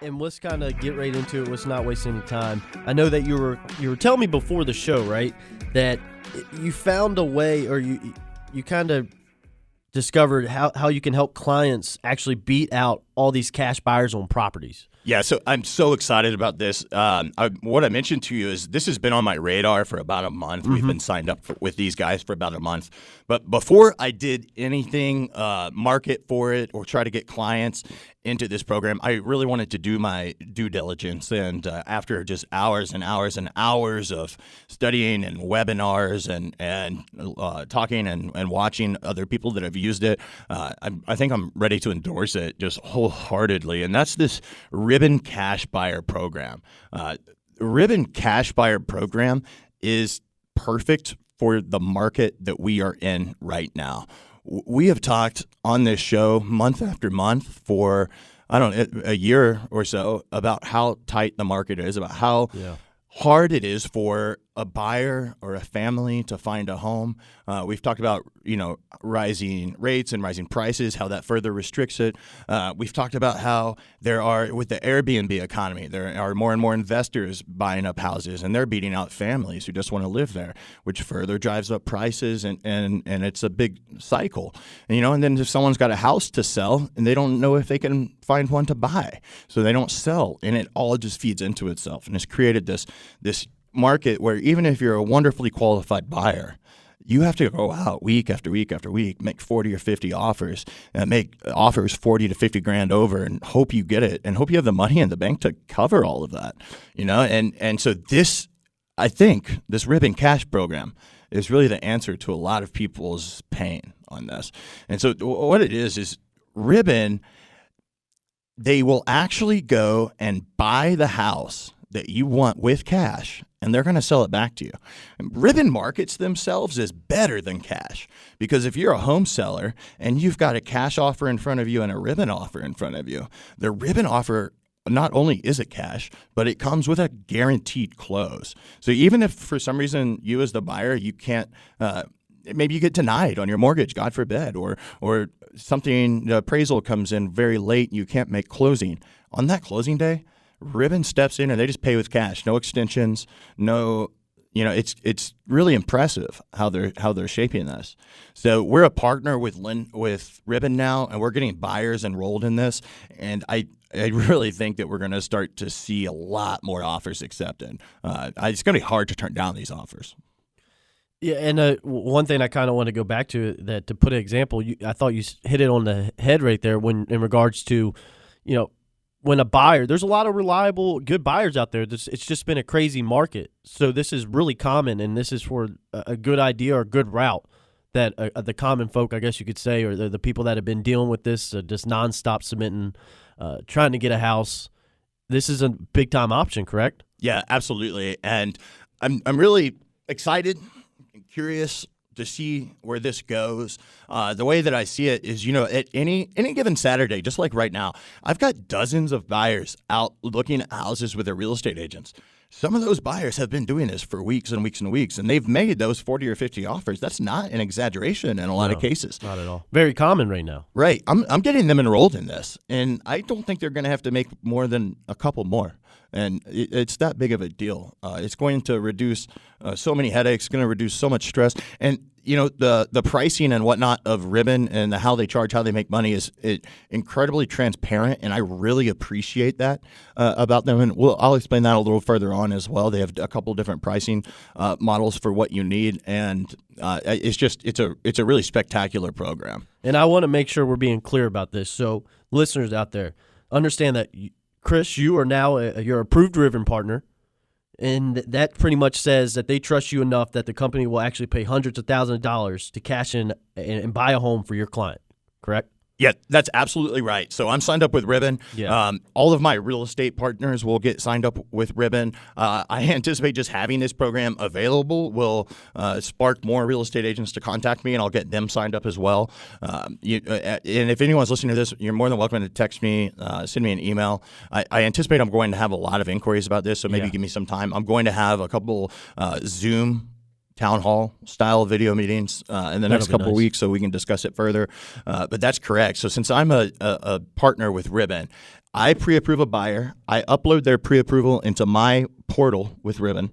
And let's kind of get right into it. Let's not waste any time. I know that you were telling me before the show, right, that you found a way, or you kind of discovered how you can help clients actually beat out all these cash buyers on properties. Yeah, so I'm so excited about this. What I mentioned to you is this has been on my radar for about a month. We've been signed up with these guys for about a month. But before I did anything, market for it or try to get clients into this program, I really wanted to do my due diligence. And after just hours and hours and hours of studying and webinars and talking and watching other people that have used it, I think I'm ready to endorse it just wholeheartedly. And that's this Reuben Cash Buyer Program. Reuben Cash Buyer Program is perfect for the market that we are in right now. We have talked on this show month after month for, I don't know, a year or so about how tight the market is, about how hard it is for a buyer or a family to find a home. We've talked about, rising rates and rising prices, how that further restricts it. We've talked about how there are, with the Airbnb economy, there are more and more investors buying up houses, and they're beating out families who just want to live there, which further drives up prices, and it's a big cycle. And then if someone's got a house to sell and they don't know if they can find one to buy, so they don't sell, and it all just feeds into itself, and it's created this market where even if you're a wonderfully qualified buyer, you have to go out week after week after week, make 40 or 50 offers, and make offers 40 to 50 grand over, and hope you get it, and hope you have the money in the bank to cover all of that. And so this, I think, this Reuben Cash program is really the answer to a lot of people's pain on this. And so what it is Reuben, they will actually go and buy the house that you want with cash, and they're going to sell it back to you. And Reuben markets themselves as better than cash, because if you're a home seller and you've got a cash offer in front of you and a Reuben offer in front of you, the Reuben offer not only is it cash, but it comes with a guaranteed close. So even if for some reason you as the buyer, you can't, maybe you get denied on your mortgage, God forbid, or something, the appraisal comes in very late and you can't make closing, on that closing day, Reuben steps in and they just pay with cash, no extensions, no, it's really impressive how they're shaping this. So we're a partner with Reuben now, and we're getting buyers enrolled in this, and I really think that we're going to start to see a lot more offers accepted. It's going to be hard to turn down these offers. Yeah, and one thing I kind of want to go back to, that to put an example, I thought you hit it on the head right there when in regards to, when a buyer, there's a lot of reliable, good buyers out there. It's just been a crazy market. So this is really common, and this is for a good idea or a good route that the common folk, I guess you could say, or the people that have been dealing with this, just nonstop submitting, trying to get a house. This is a big-time option, correct? Yeah, absolutely. And I'm really excited and curious to see where this goes. The way that I see it is, at any given Saturday, just like right now, I've got dozens of buyers out looking at houses with their real estate agents. Some of those buyers have been doing this for weeks and weeks and weeks, and they've made those 40 or 50 offers. That's not an exaggeration in a lot of cases. Not at all. Very common right now. Right. I'm getting them enrolled in this, and I don't think they're going to have to make more than a couple more. And it's that big of a deal. It's going to reduce so many headaches, going to reduce so much stress. And, the pricing and whatnot of Reuben and how they charge, how they make money is incredibly transparent. And I really appreciate that about them. And I'll explain that a little further on as well. They have a couple different pricing models for what you need. And it's a really spectacular program. And I want to make sure we're being clear about this. So listeners out there, understand that Chris, you are now your approved Reuben partner, and that pretty much says that they trust you enough that the company will actually pay hundreds of thousands of dollars to cash in and buy a home for your client, correct? Yeah, that's absolutely right. So I'm signed up with Reuben. Yeah. All of my real estate partners will get signed up with Reuben. I anticipate just having this program available will spark more real estate agents to contact me, and I'll get them signed up as well. And if anyone's listening to this, you're more than welcome to text me, send me an email. I anticipate I'm going to have a lot of inquiries about this, so maybe give me some time. I'm going to have a couple Zoom town hall style video meetings in the next That'll be couple of nice. weeks so we can discuss it further. But that's correct. So since I'm a partner with Reuben, I pre-approve a buyer. I upload their pre-approval into my portal with Reuben.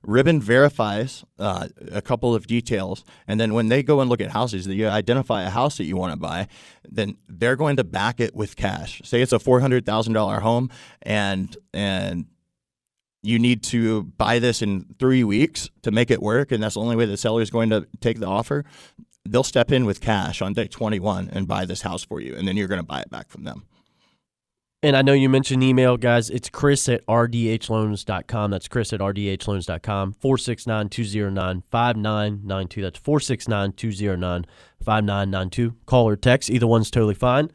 Reuben verifies a couple of details, and then when they go and look at houses, you identify a house that you want to buy, then they're going to back it with cash. Say it's a $400,000 home, and you need to buy this in 3 weeks to make it work, and that's the only way the seller is going to take the offer. They'll step in with cash on day 21 and buy this house for you, and then you're going to buy it back from them. And I know you mentioned email, guys. It's chris@rdhloans.com. That's chris@rdhloans.com. 469-209-5992. That's 469-209-5992. Call or text. Either one's totally fine.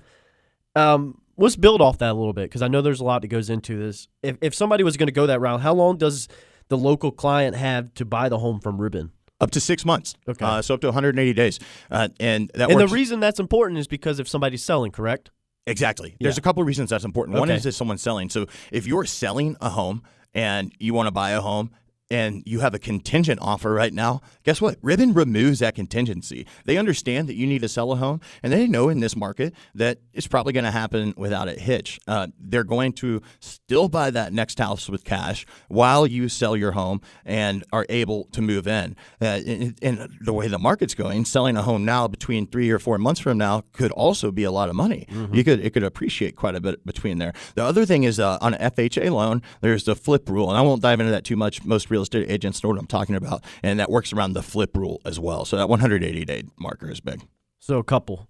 Let's build off that a little bit because I know there's a lot that goes into this. If somebody was going to go that route, how long does the local client have to buy the home from Reuben? Up to 6 months. Okay. So up to 180 days. And the reason that's important is because if somebody's selling, correct? Exactly. There's a couple of reasons that's important. One Okay. is if someone's selling. So if you're selling a home and you want to buy a home and you have a contingent offer right now, guess what? Reuben removes that contingency. They understand that you need to sell a home, and they know in this market that it's probably going to happen without a hitch. They're going to still buy that next house with cash while you sell your home and are able to move in. And the way the market's going, selling a home now between 3 or 4 months from now could also be a lot of money. Mm-hmm. It could appreciate quite a bit between there. The other thing is on an FHA loan, there's the flip rule, and I won't dive into that too much. Most real estate agents know what I'm talking about, and that works around the flip rule as well. So that 180-day marker is big. So a couple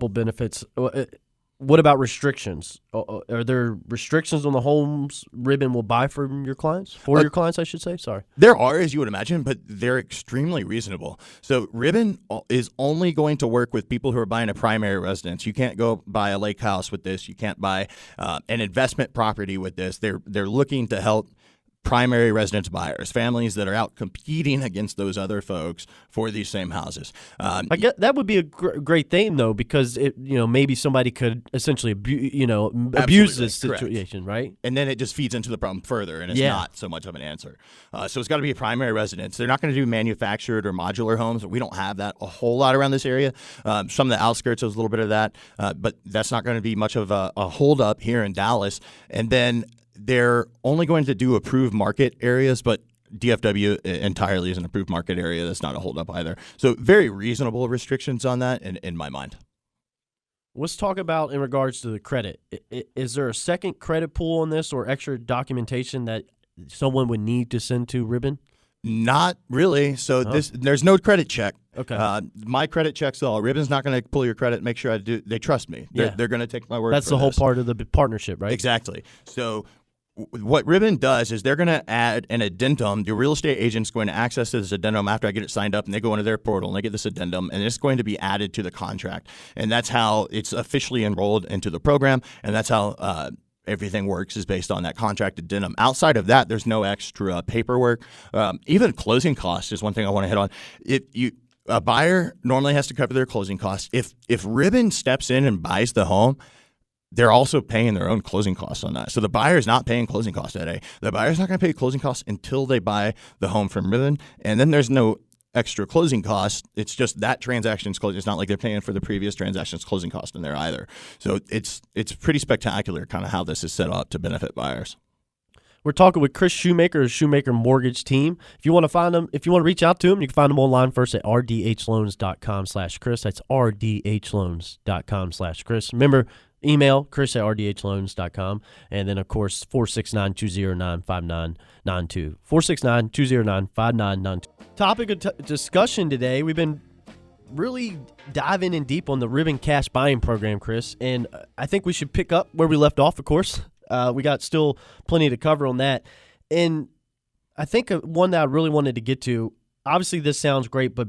benefits. What about restrictions? Are there restrictions on the homes Reuben will buy from your clients? Your clients, I should say. Sorry. There are, as you would imagine, but they're extremely reasonable. So Reuben is only going to work with people who are buying a primary residence. You can't go buy a lake house with this. You can't buy an investment property with this. They're looking to help primary residence buyers, families that are out competing against those other folks for these same houses. I guess that would be a great thing, though, because maybe somebody could essentially abuse this situation, right? And then it just feeds into the problem further, and it's not so much of an answer. So it's got to be a primary residence. They're not going to do manufactured or modular homes. We don't have that a whole lot around this area. Some of the outskirts, there's a little bit of that, but that's not going to be much of a holdup here in Dallas. And then they're only going to do approved market areas, but DFW entirely is an approved market area. That's not a holdup either. So very reasonable restrictions on that in my mind. Let's talk about in regards to the credit. Is there a second credit pool on this or extra documentation that someone would need to send to Reuben? Not really. So there's no credit check. Okay. My credit checks all. Reuben's not going to pull your credit. Make sure I do. They trust me. They're going to take my word. That's for the whole this. part of the partnership, right? Exactly. So what Reuben does is they're going to add an addendum. The real estate agent's going to access this addendum after I get it signed up, and they go into their portal and they get this addendum, and it's going to be added to the contract. And that's how it's officially enrolled into the program, and that's how everything works is based on that contract addendum. Outside of that, there's no extra paperwork. Even closing costs is one thing I want to hit on. A buyer normally has to cover their closing costs. If Reuben steps in and buys the home, they're also paying their own closing costs on that. So the buyer is not paying closing costs that day. The buyer's not going to pay closing costs until they buy the home from Reuben, and then there's no extra closing costs. It's just that transaction's closed. It's not like they're paying for the previous transaction's closing cost in there either. So it's pretty spectacular kind of how this is set up to benefit buyers. We're talking with Chris Shoemaker, Shoemaker Mortgage Team. If you want to find them, if you want to reach out to them, you can find them online first at rdhloans.com/Chris. That's rdhloans.com/Chris. Remember, email chris@rdhloans.com, and then, of course, 469-209-5992. 469-209-5992. Topic of discussion today, we've been really diving in deep on the Reuben Cash Buying Program, Chris, and I think we should pick up where we left off, of course. We got still plenty to cover on that. And I think one that I really wanted to get to, obviously this sounds great, but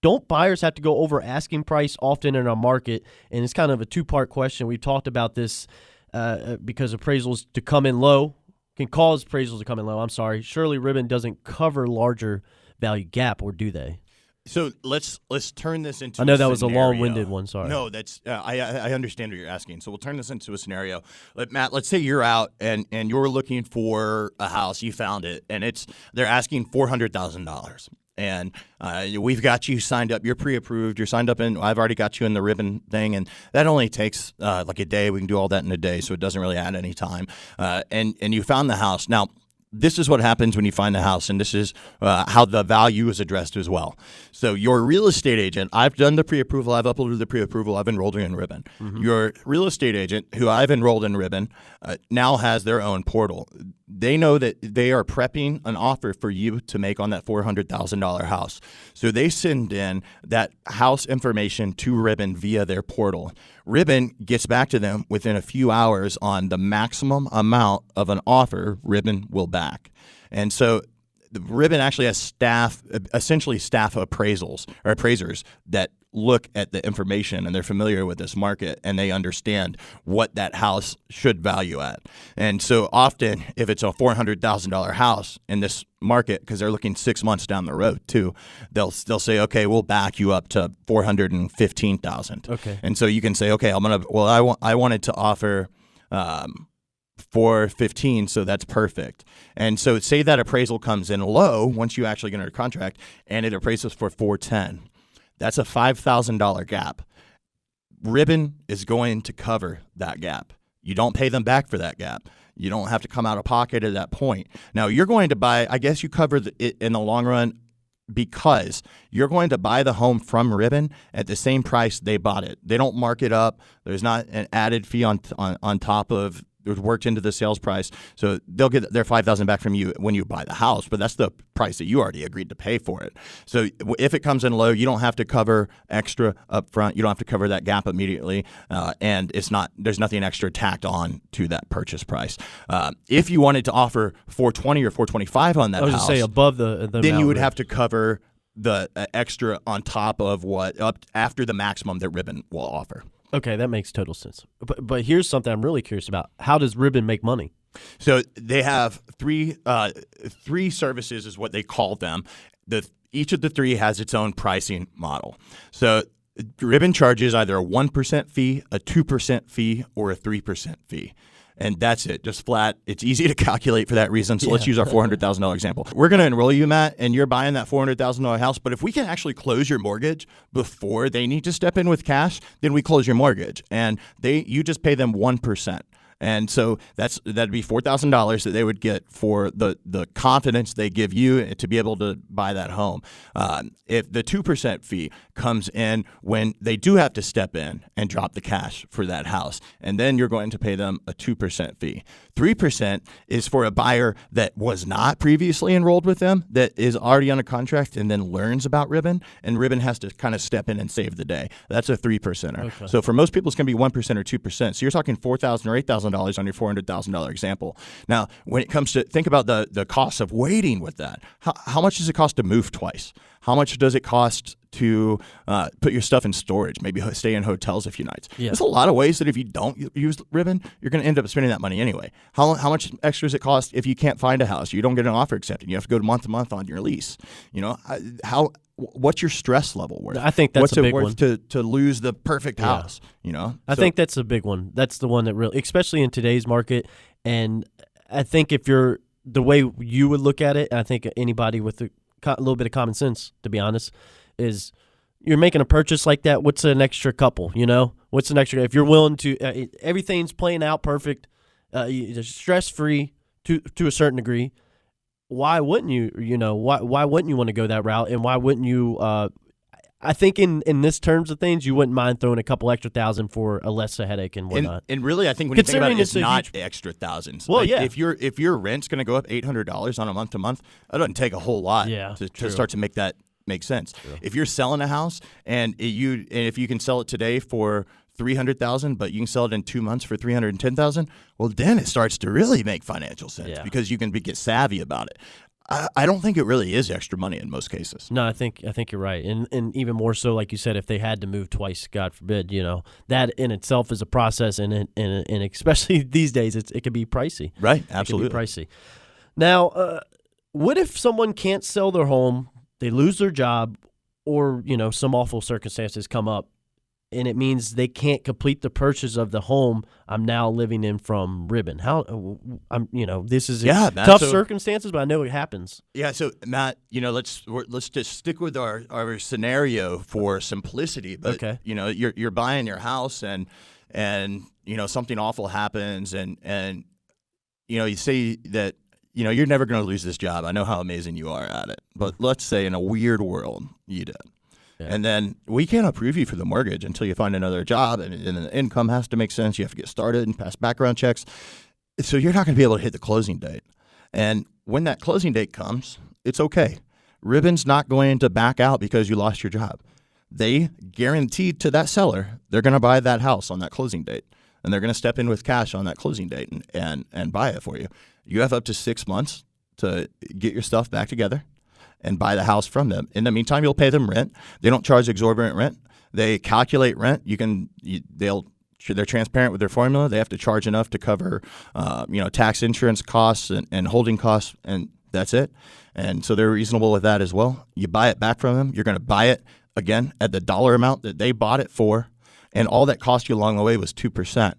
don't buyers have to go over asking price often in our market? And it's kind of a two-part question. We've talked about this because appraisals to come in low can cause appraisals to come in low. I'm sorry. Surely Reuben doesn't cover larger value gap, or do they? So let's turn this into. I know that scenario. was a long-winded one. Sorry. No, that's I understand what you're asking. So we'll turn this into a scenario. Matt, let's say you're out and you're looking for a house. You found it, and they're asking $400,000. and we've got you signed up. You're pre-approved. You're signed up, and I've already got you in the Reuben thing, and that only takes like a day. We can do all that in a day, so it doesn't really add any time. And you found the house. Now, this is what happens when you find the house, and this is how the value is addressed as well. So your real estate agent, I've done the pre-approval, I've uploaded the pre-approval, I've enrolled you in Reuben. Your real estate agent, who I've enrolled in Reuben, now has their own portal. They know that they are prepping an offer for you to make on that $400,000 house. So they send in that house information to Reuben via their portal. Reuben gets back to them within a few hours on the maximum amount of an offer Reuben will back. And so the Reuben actually has essentially staff appraisals or appraisers that look at the information, and they're familiar with this market, and they understand what that house should value at. And so often, if it's a $400,000 house in this market, because they're looking 6 months down the road too, they'll say, okay, we'll back you up to $415,000. Okay. And so you can say, okay, I wanted to offer $415, so that's perfect. And so say that appraisal comes in low once you actually get under contract, and it appraises for $410. That's a $5,000 gap. Reuben is going to cover that gap. You don't pay them back for that gap. You don't have to come out of pocket at that point. Now, you're going to buy, I guess you cover it in the long run, because you're going to buy the home from Reuben at the same price they bought it. They don't mark it up. There's not an added fee on top of it was worked into the sales price. So they'll get their $5,000 back from you when you buy the house, but that's the price that you already agreed to pay for it. So if it comes in low, you don't have to cover extra up front. You don't have to cover that gap immediately, and there's nothing extra tacked on to that purchase price. If you wanted to offer $420 or $425 on that house, I was going to say above the then you would have to cover the extra on top of up after the maximum that Reuben will offer. Okay, that makes total sense. But here's something I'm really curious about. How does Reuben make money? So they have three services is what they call them. Each of the three has its own pricing model. So Reuben charges either a 1% fee, a 2% fee, or a 3% fee. And that's it, just flat. It's easy to calculate for that reason. So let's use our $400,000 example. We're going to enroll you, Matt, and you're buying that $400,000 house. But if we can actually close your mortgage before they need to step in with cash, then we close your mortgage, and you just pay them 1%. And so that'd be $4,000 that they would get for the confidence they give you to be able to buy that home. If the 2% fee comes in when they do have to step in and drop the cash for that house, and then you're going to pay them a 2% fee. 3% is for a buyer that was not previously enrolled with them, that is already on a contract and then learns about Reuben, and Reuben has to kind of step in and save the day. That's a 3%er. Okay. So for most people, it's going to be 1% or 2%. So you're talking $4,000 or $8,000 on your $400,000 example. Now, when it comes to think about the cost of waiting with that, how much does it cost to move twice? How much does it cost to put your stuff in storage, maybe stay in hotels a few nights? Yeah. There's a lot of ways that if you don't use Reuben, you're going to end up spending that money anyway. How much extra does it cost if you can't find a house? You don't get an offer accepted. You have to go month to month on your lease. You know, what's your stress level worth? I think that's a big one. What's it worth to lose the perfect house? You know, I think that's a big one. That's the one that really, especially in today's market. And I think if you're the way you would look at it, I think anybody with a little bit of common sense, to be honest, is you're making a purchase like that. What's an extra couple? You know, what's an extra? If you're willing to, everything's playing out perfect, stress free to a certain degree. Why wouldn't you? You know, why wouldn't you want to go that route? And why wouldn't you? I think in this terms of things, you wouldn't mind throwing a couple extra thousand for a less a headache and whatnot. And really, I think when you think about it, it's not extra thousands. Well, like, yeah. If your rent's going to go up $800 on a month to month, that doesn't take a whole lot to start to make that make sense. True. If you're selling a house and if you can sell it today for $300,000, but you can sell it in 2 months for $310,000, well, then it starts to really make financial sense because you can get savvy about it. I don't think it really is extra money in most cases. No, I think you're right, and even more so, like you said, if they had to move twice, God forbid, you know, that in itself is a process, and especially these days, it could be pricey. Right, absolutely. It could be pricey. Now, what if someone can't sell their home, they lose their job, or you know, some awful circumstances come up? and it means they can't complete the purchase of the home I'm now living in from Reuben. This is Matt, tough circumstances, but I know it happens. Yeah, so Matt, let's just stick with our scenario for simplicity. But Okay. You're buying your house and something awful happens and you say that you're never going to lose this job. I know how amazing you are at it, but let's say in a weird world you did. Yeah. And then we can't approve you for the mortgage until you find another job, and the income has to make sense. You have to get started and pass background checks. So you're not going to be able to hit the closing date. And when that closing date comes, it's okay. Reuben's not going to back out because you lost your job. They guaranteed to that seller they're going to buy that house on that closing date, and they're going to step in with cash on that closing date and buy it for you. You have up to 6 months to get your stuff back together and buy the house from them. In the meantime, you'll pay them rent. They don't charge exorbitant rent. They calculate rent. They're transparent with their formula. They have to charge enough to cover, tax, insurance costs and holding costs, and that's it. And so they're reasonable with that as well. You buy it back from them. You're going to buy it again at the dollar amount that they bought it for, and all that cost you along the way was 2%.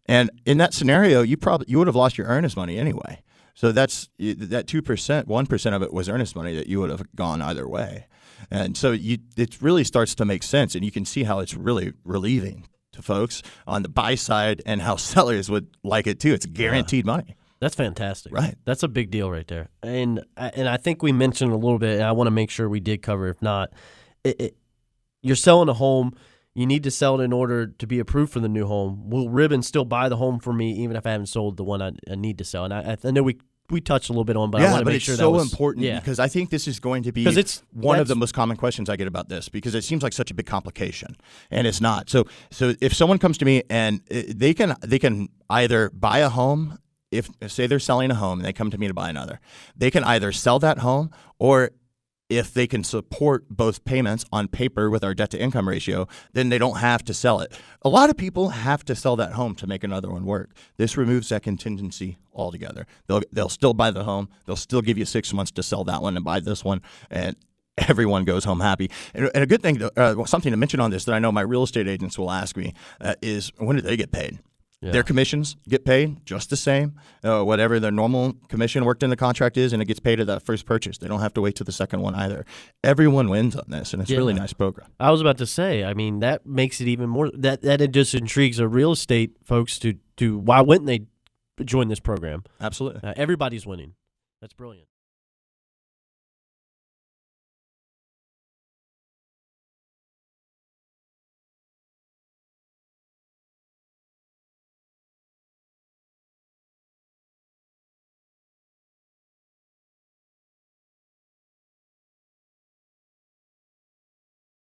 And in that scenario, you would have lost your earnest money anyway. So that 2%, 1% of it was earnest money that you would have gone either way. And so it really starts to make sense, and you can see how it's really relieving to folks on the buy side and how sellers would like it too. It's guaranteed money. That's fantastic. Right. That's a big deal right there. And I think we mentioned a little bit, and I want to make sure we did cover. If not, you're selling a home. You need to sell it in order to be approved for the new home. Will Reuben still buy the home for me even if I haven't sold the one I need to sell? And I know we touched a little bit on, but I want to make sure that was important because I think this is going to be one of the most common questions I get about this, because it seems like such a big complication, and it's not. So if someone comes to me and they can either buy a home, if say they're selling a home and they come to me to buy another, they can either sell that home, or if they can support both payments on paper with our debt-to-income ratio, then they don't have to sell it. A lot of people have to sell that home to make another one work. This removes that contingency altogether. They'll still buy the home. They'll still give you 6 months to sell that one and buy this one, and everyone goes home happy. And a good thing, something to mention on this that I know my real estate agents will ask me is, when do they get paid? Yeah. Their commissions get paid just the same, whatever their normal commission worked in the contract is, and it gets paid at that first purchase. They don't have to wait till the second one either. Everyone wins on this, and it's a really nice program. I was about to say, I mean, that makes it even more, that it just intrigues the real estate folks to why wouldn't they join this program? Absolutely. Everybody's winning. That's brilliant.